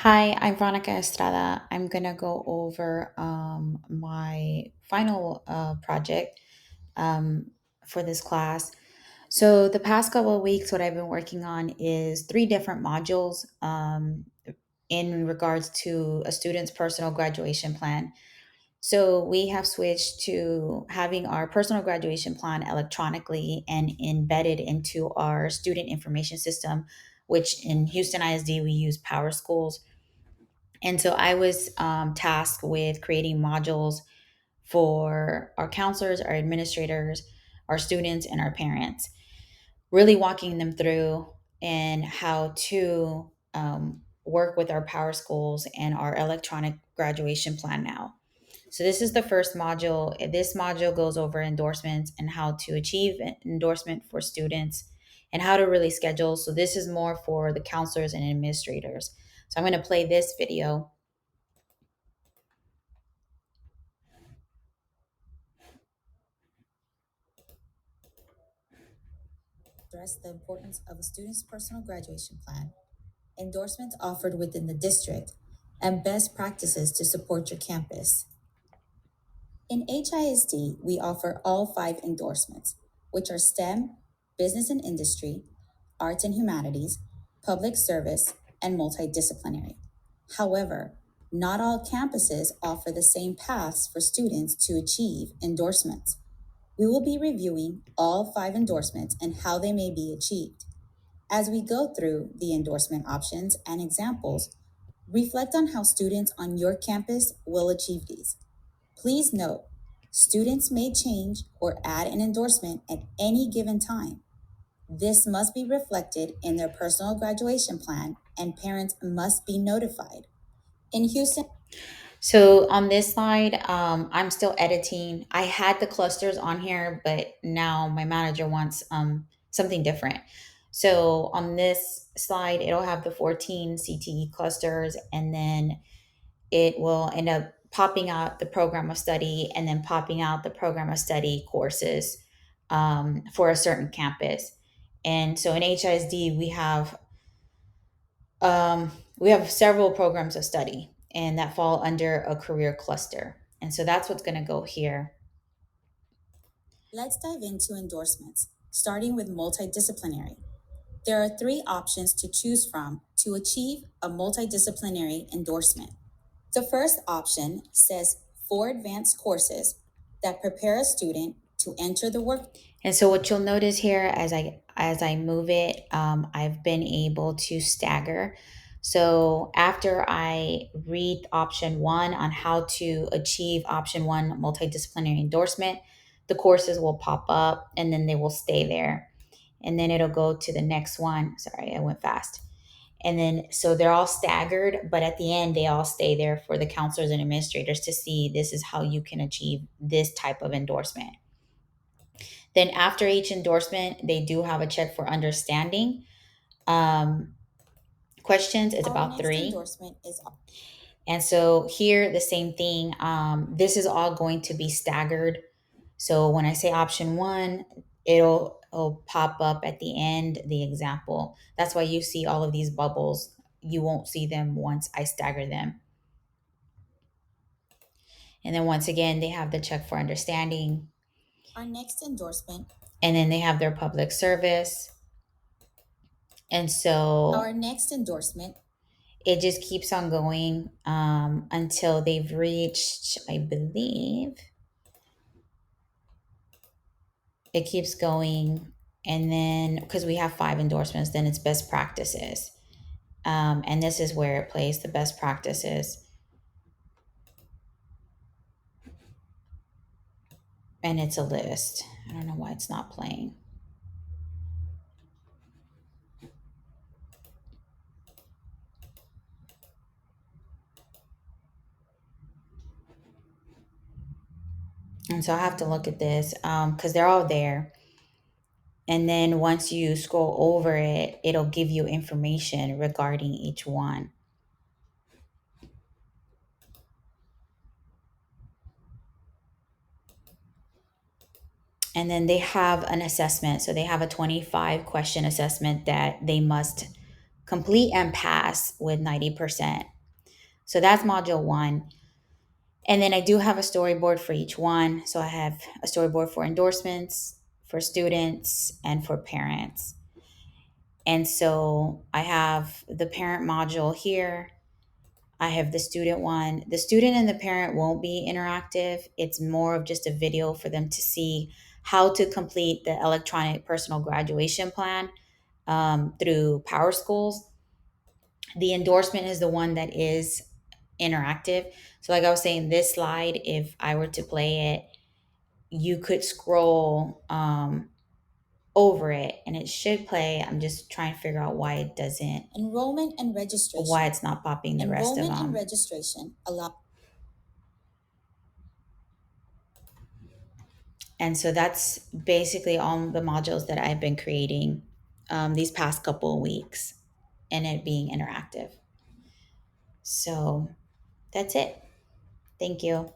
Hi, I'm Veronica Estrada. I'm gonna go over my final project um, for this class. So the past couple of weeks, what I've been working on is three different modules in regards to a student's personal graduation plan. So we have switched to having our personal graduation plan electronically and embedded into our student information system, which in Houston ISD we use Power Schools. And so I was tasked with creating modules for our counselors, our administrators, our students, and our parents, really walking them through and how to work with our power schools and our electronic graduation plan now. So, this is the first module. This module goes over endorsements and how to achieve an endorsement for students and how to really schedule. So, this is more for the counselors and administrators. So, I'm going to play this video. Stress the importance of a student's personal graduation plan, endorsements offered within the district, and best practices to support your campus. In HISD, we offer all five endorsements, which are STEM, business and industry, arts and humanities, public service, and multidisciplinary. However, not all campuses offer the same paths for students to achieve endorsements. We will be reviewing all five endorsements and how they may be achieved. As we go through the endorsement options and examples, reflect on how students on your campus will achieve these. Please note, students may change or add an endorsement at any given time. This must be reflected in their personal graduation plan, and parents must be notified. In Houston, so on this slide, I'm still editing. I had the clusters on here, but now my manager wants something different. So on this slide, it'll have the 14 CTE clusters, and then it will end up popping out the program of study and then popping out the program of study courses for a certain campus. And so in HISD, we have several programs of study and that fall under a career cluster. And so that's what's going to go here. Let's dive into endorsements, starting with multidisciplinary. There are three options to choose from to achieve a multidisciplinary endorsement. The first option says 4 advanced courses that prepare a student to enter the work. And so what you'll notice here as I move it, I've been able to stagger. So after I read option one on how to achieve option one multidisciplinary endorsement, the courses will pop up and then they will stay there. And then it'll go to the next one. Sorry, I went fast. And then so they're all staggered, but at the end they all stay there for the counselors and administrators to see this is how you can achieve this type of endorsement. Then after each endorsement, they do have a check for understanding. Um, Questions is about three. Endorsement is and so here the same thing. This is all going to be staggered. So when I say option one, it'll pop up at the end the example. That's why you see all of these bubbles. You won't see them once I stagger them. And then once again, they have the check for understanding. Our next endorsement. And then they have their public service. And so our next endorsement, it just keeps on going until they've reached, I believe, it keeps going. And then because we have five endorsements, then it's best practices. And this is where it plays the best practices. And it's a list. I don't know why it's not playing. And so I have to look at this because they're all there. And then once you scroll over it, it'll give you information regarding each one. And then they have an assessment. So they have a 25 question assessment that they must complete and pass with 90%. So that's module one. And then I do have a storyboard for each one. So I have a storyboard for endorsements, for students, and for parents. And so I have the parent module here. I have the student one. The student and the parent won't be interactive. It's more of just a video for them to see how to complete the electronic personal graduation plan through Power Schools. The endorsement is the one that is interactive. So, like I was saying, this slide, if I were to play it, you could scroll over it and it should play. I'm just trying to figure out why it doesn't, Enrollment and registration. why it's not popping the rest of Enrollment and them. registration allow. And so that's basically all the modules that I've been creating these past couple of weeks and it being interactive. So that's it. Thank you.